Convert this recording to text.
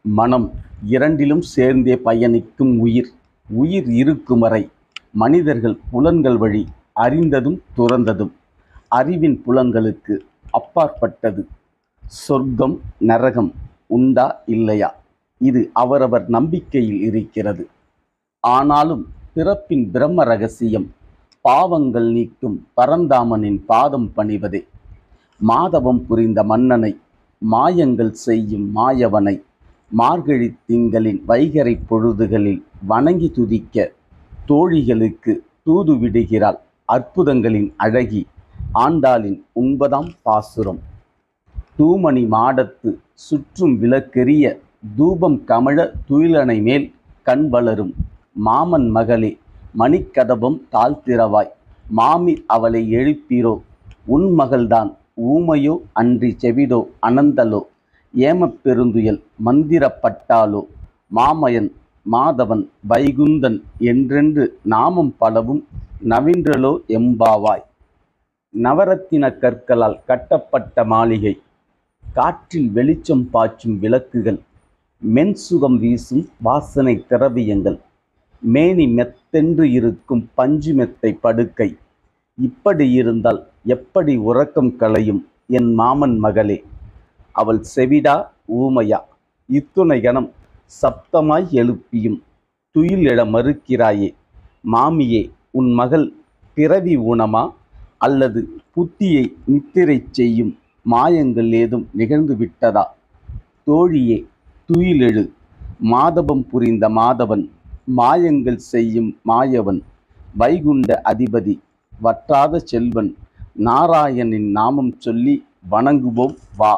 மனம் இரண்டிலும் சேர்ந்தே பயணிக்கும் உயிர். உயிர் இருக்கும் வரை மனிதர்கள் புலன்கள் வழி அறிந்ததும் துறந்ததும் அறிவின் புலன்களுக்கு அப்பாற்பட்டது. சொர்க்கம் நரகம் உண்டா இல்லையா, இது அவரவர் நம்பிக்கையில் இருக்கிறது. ஆனாலும் பிறப்பின் பிரம்ம ரகசியம் பாவங்கள் நீக்கும் பரந்தாமனின் பாதம் பணிவதே. மாதவம் புரிந்த மன்னனை, மாயங்கள் செய்யும் மாயவனை மார்கழி திங்களின் வைகறை பொழுதுகளில் வணங்கி துதிக்க தோழிகளுக்கு தூது விடுகிறாள் அற்புதங்களின் அழகி ஆண்டாளின் 9ஆம் பாசுரம். தூமணி மாடத்து சுற்றும் விளக்கெரிய தூபம் கமழ துயிலணை மேல் கண் வளரும் மாமன் மகளே, மணிக்கதபம் தாழ்த்திரவாய், மாமி அவளை எழுப்பீரோ, உன் மகள்தான் ஊமையோ அன்றி செவிடோ அனந்தலோ, ஏமப் பெருந்துயல் மந்திரப்பட்டாலோ, மாமயன் மாதவன் வைகுந்தன் என்றென்று நாமம் பலவும் நவின்றலோ எம்பாவாய். நவரத்தின கற்களால் கட்டப்பட்ட மாளிகை, காற்றில் வெளிச்சம் பாய்ச்சும் விளக்குகள், மென்சுகம் வீசும் வாசனை திரவியங்கள், மேனி மெத்தென்று இருக்கும் பஞ்சு மெத்தை படுக்கை. இப்படி இருந்தால் எப்படி உறக்கம் களையும் என் மாமன் மகளே? அவள் செவிடா ஊமையா? இத்துணை கணம் சப்தமாய் எழுப்பியும் துயில் எழ மறுக்கிறாயே. மாமியே, உன் மகள் பிறவி ஊனமா அல்லது புத்தியை நித்திரை செய்யும் மாயங்கள் ஏதும் நிகழ்ந்து விட்டதா? தோழியே, துயிலெழு. மாதவம் புரிந்த மாதவன், மாயங்கள் செய்யும் மாயவன், வைகுண்ட அதிபதி, வற்றாத செல்வன் நாராயணின் நாமம் சொல்லி வணங்குவோம் வா.